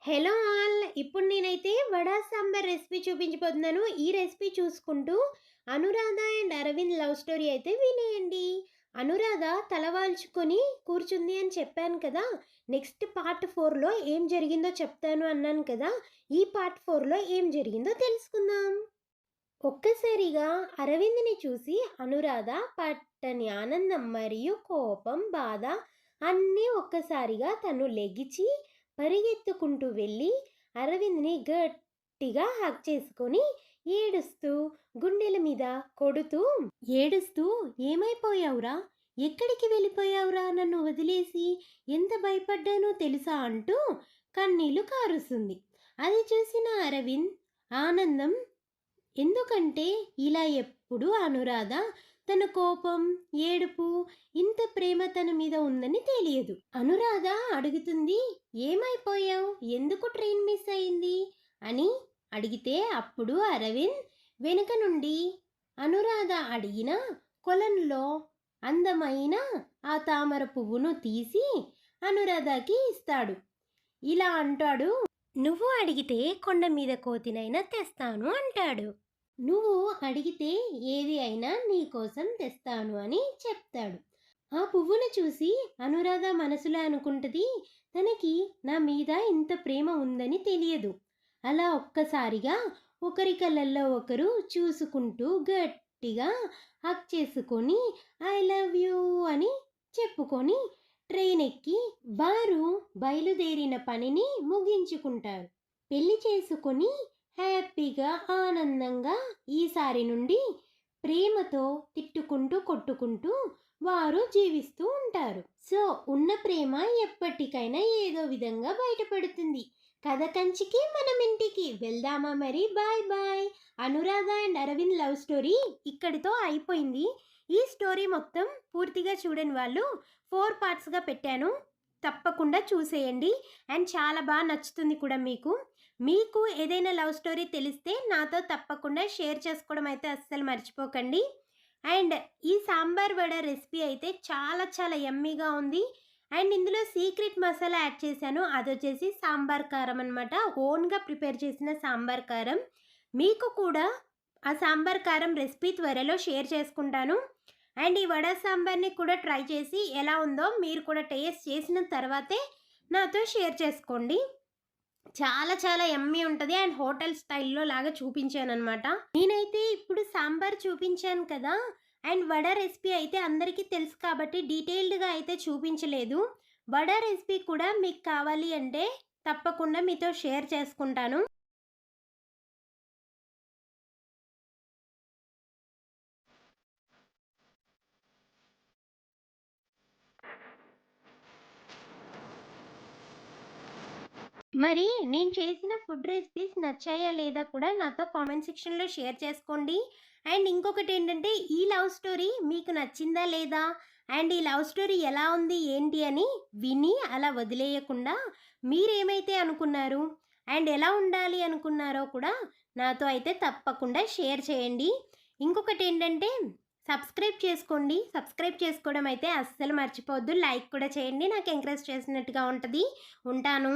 Hello all! ఇప్పుడు నేనైతే vada sambar recipe చూపించబోతున్నాను. ఈ రెసిపీ చూసుకుంటూ Anuradha and Aravind love story అయితే వినేయండి. అనురాధ తలవాల్చుకొని కూర్చుంది అని చెప్పాను కదా! నెక్స్ట్ పార్ట్ 4లో ఏం జరిగిందో చెప్తాను అన్నాను కదా! ఈ పార్ట్ 4లో ఏం జరిగిందో తెలుసుకుందాం. ఒక్కసారిగా అరవింద్‌ని చూసి అనురాధ పట్టని ఆనందం మరియు కోపం, బాధ అన్నీ ఒక్కసారిగా తను లెగిచి పరిగెత్తుకుంటూ వెళ్ళి అరవింద్‌ని గట్టిగా హగ్ చేసుకొని ఏడుస్తూ గుండెల మీద కొడుతూ ఏడుస్తూ "ఏమైపోయావురా? ఎక్కడికి వెళ్ళిపోయావురా నన్ను వదిలేసి? ఎంత భయపడ్డానో తెలుసా?" అంటూ కన్నీళ్లు కారుస్తుంది. అది చూసిన అరవింద్ ఆనందం ఎందుకంటే ఇలా ఎప్పుడూ అనురాధ తన కోపం, ఏడుపు, ఇంత ప్రేమ తన మీద ఉందని తెలియదు. అనురాధ అడుగుతుంది, "ఏమైపోయావు? ఎందుకు ట్రైన్ మిస్ అయింది?" అని అడిగితే అప్పుడు అరవింద్ వెనుక నుండి అనురాధ అడిగిన కొలనులో అందమైన ఆ తామర పువ్వును తీసి అనురాధకి ఇస్తాడు. ఇలా అంటాడు, "నువ్వు అడిగితే కొండ మీద కోతినైనా తెస్తాను" అంటాడు. "నువ్వు అడిగితే ఏది అయినా నీకోసం తెస్తాను" అని చెప్తాడు. ఆ పువ్వును చూసి అనురాధ మనసులో అనుకుంటది, తనకి నా మీద ఇంత ప్రేమ ఉందని తెలియదు. అలా ఒక్కసారిగా ఒకరి కళ్ళల్లో ఒకరు చూసుకుంటూ గట్టిగా హగ్ చేసుకొని ఐ లవ్ యూ అని చెప్పుకొని ట్రైన్ ఎక్కి వారు బయలుదేరిన పనిని ముగించుకుంటారు. పెళ్లి చేసుకొని హ్యాపీగా ఆనందంగా ఈసారి నుండి ప్రేమతో తిట్టుకుంటూ కొట్టుకుంటూ వారు జీవిస్తూ ఉంటారు. సో ఉన్న ప్రేమ ఎప్పటికైనా ఏదో విధంగా బయటపడుతుంది. కథ కంచికి మనం ఇంటికి వెళ్దామా మరి? Bye bye. Anuradha and Aravind love story ఇక్కడితో అయిపోయింది. ఈ స్టోరీ మొత్తం పూర్తిగా చూడని వాళ్ళు 4 పార్ట్స్గా పెట్టాను. తప్పకుండా చూసేయండి. అండ్ చాలా బాగా నచ్చుతుంది కూడా మీకు. మీకు ఏదైనా లవ్ స్టోరీ తెలిస్తే నాతో తప్పకుండా షేర్ చేసుకోవడం అయితే అస్సలు మర్చిపోకండి. అండ్ ఈ సాంబార్ వడ రెసిపీ అయితే చాలా చాలా యమ్మీగా ఉంది. అండ్ ఇందులో సీక్రెట్ మసాలా యాడ్ చేశాను. అదొచ్చేసి సాంబార్ కారం అనమాట. ఓన్గా ప్రిపేర్ చేసిన సాంబార్ కారం. మీకు కూడా ఆ సాంబార్ కారం రెసిపీ త్వరలో షేర్ చేసుకుంటాను. అండ్ ఈ వడ సాంబార్ని కూడా ట్రై చేసి ఎలా ఉందో మీరు కూడా టేస్ట్ చేసిన తర్వాతే నాతో షేర్ చేసుకోండి. చాలా చాలా యమ్మీ ఉంటుంది. అండ్ హోటల్ స్టైల్లో లాగా చూపించాను అనమాట. నేనైతే ఇప్పుడు సాంబార్ చూపించాను కదా, అండ్ వడ రెసిపీ అయితే అందరికీ తెలుసు కాబట్టి డీటెయిల్డ్గా అయితే చూపించలేదు. వడ రెసిపీ కూడా మీకు కావాలి అంటే తప్పకుండా మీతో షేర్ చేసుకుంటాను. మరి నేను చేసిన ఫుడ్ రెసిపీస్ నచ్చాయా లేదా కూడా నాతో కామెంట్ సెక్షన్లో షేర్ చేసుకోండి. అండ్ ఇంకొకటి ఏంటంటే ఈ లవ్ స్టోరీ మీకు నచ్చిందా లేదా, అండ్ ఈ లవ్ స్టోరీ ఎలా ఉంది ఏంటి అని విని అలా వదిలేయకుండా మీరేమైతే అనుకున్నారు అండ్ ఎలా ఉండాలి అనుకున్నారో కూడా నాతో అయితే తప్పకుండా షేర్ చేయండి. ఇంకొకటి ఏంటంటే సబ్స్క్రైబ్ చేసుకోండి. సబ్స్క్రైబ్ చేసుకోవడం అయితే అస్సలు మర్చిపోవద్దు. లైక్ కూడా చేయండి, నాకు ఎంకరేజ్ చేసినట్టుగా ఉంటుంది. ఉంటాను.